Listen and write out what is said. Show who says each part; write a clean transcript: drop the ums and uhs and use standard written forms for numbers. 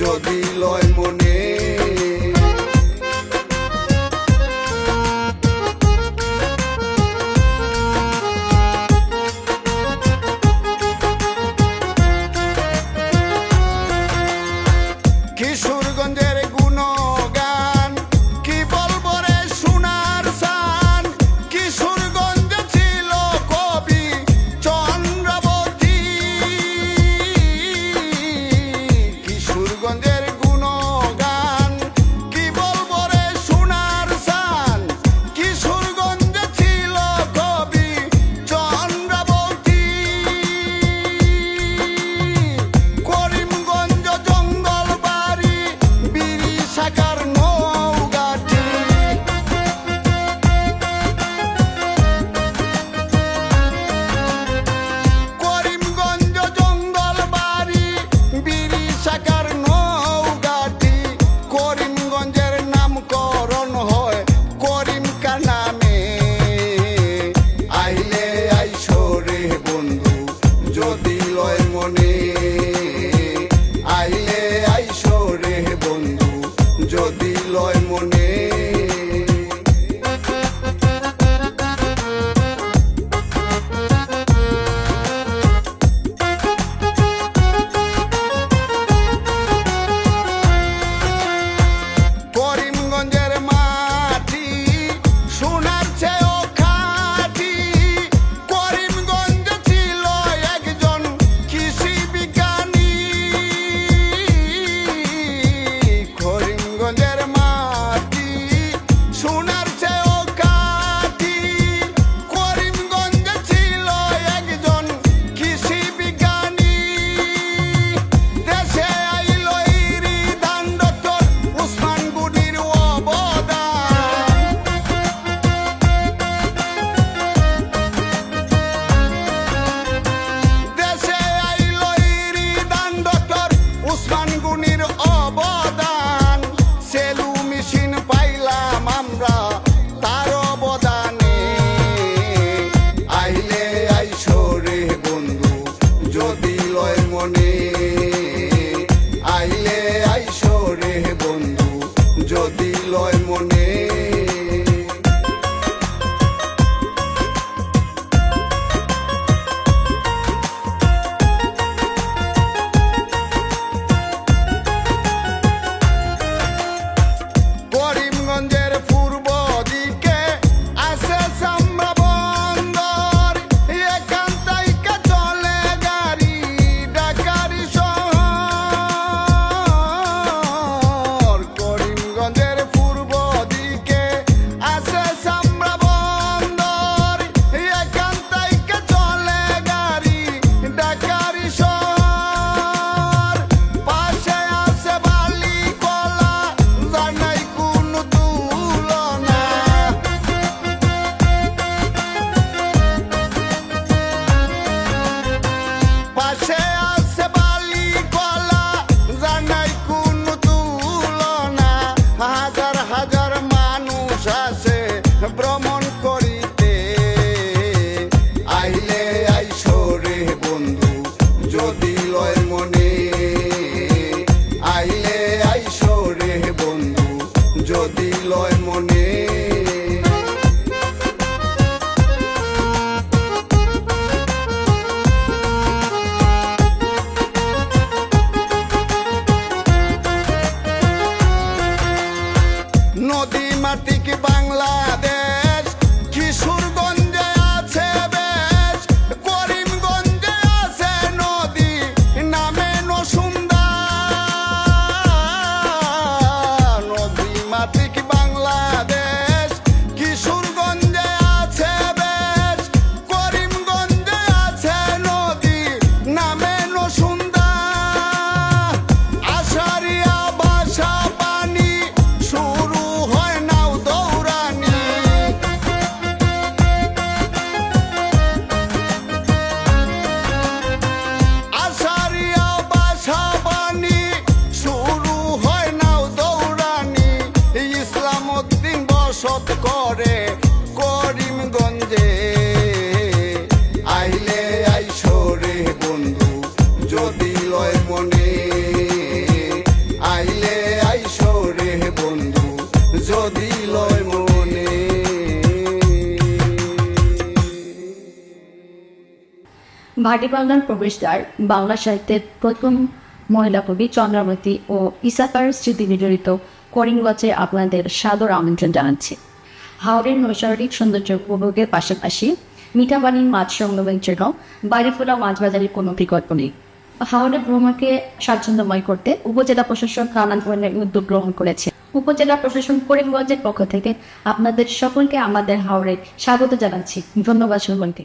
Speaker 1: যদি লয় মনে কিশোরগঞ্জের গুণগান কি বলবো রে সোনার সান কিশোরগঞ্জে ছিল কবি চন্দ্রাবতী কিশোরগঞ্জের গুণগান কি বলবো রে সোনার সান কিশোরগঞ্জে ছিল কবি চন্দ্রাবতী করিমগঞ্জ জঙ্গল সাকার নৌগাটি করিমগঞ্জ জঙ্গল বাড়ি বিড়ি সাকার নৌগাটি করিমগঞ্জের নামকরণ হয় করিমকার নামে আইলে আইসরে বন্ধু যদি লয় মনে আইলে আইসরে বন্ধু যদি লয় মনে করিমগঞ্জের মাটি সোনার চেয়েও খাঁটি করিমগঞ্জে ছিল একজন কৃষি বিজ্ঞানী করিমগঞ্জের মাটি সোনার চেয়েও খাঁটি করিমগঞ্জে ছিল একজন কৃষি বিজ্ঞানী দেশে আইল ইরি দান ডক্টর উসমান গনির অবদান দেশে আইল ইরি দান ডক্টর উসমান গনির অবদান সেলু মেশিন পাইলাম আমরা তার অবদানে আইলে আইসরে বন্ধু যদি লয় মনে আইলে আইসরে বন্ধু যদি লয় মনে করিমগঞ্জের পূর্ব দিকে আছে চামড়া বন্দর এখান থেকে চলে গাড়ি ঢাকারি শহর করিমগঞ্জের পূর্ব দিকে আছে চামড়া বন্দর এখান থেকে চলে গাড়ি ঢাকারি শহর পাশে আছে বালি কলা জানাই কোনো তুলনা পাশে আছে বালি কলা জানাই কোনো তুলনা হাজার হাজার মানুষ আছে ভ্রমণ করিতে আইলে আইসরে বন্ধু যদি লয় মনে আইলে আইসরে বন্ধু যদি লয় মনে নদী মাতৃক বাংলাদেশ কিশোরগঞ্জে আছে বেশ করিমগঞ্জে আছে নদী যদি লয় মনে আইলে আইসো রে বন্ধু যদি লয় মনে।
Speaker 2: ভাটি বাংলার প্রবেশদ্বার বাংলা সাহিত্যের প্রথম মহিলা কবি চন্দ্রাবতী ও ইসাকার স্মৃতি বিজড়িত করিমগঞ্জে আপনাদের সাদর আমন্ত্রণ জানাচ্ছি। হাওড়ের নৈসর্গিক সৌন্দর্য উপভোগের পাশাপাশি মিঠাপানির মাছ সংগ্রহের জন্য বাইরে ফোলা মাছ বাজারের কোনো বিকল্প নেই। হাওড়ের ভ্রমণকে স্বাচ্ছন্দ্যময় করতে উপজেলা প্রশাসন নানান ধরনের উদ্যোগ গ্রহণ করেছে। উপজেলা প্রশাসন করিমগঞ্জের পক্ষ থেকে আপনাদের সকলকে আমাদের হাওড়ে স্বাগত জানাচ্ছি। ধন্যবাদ সকলকে।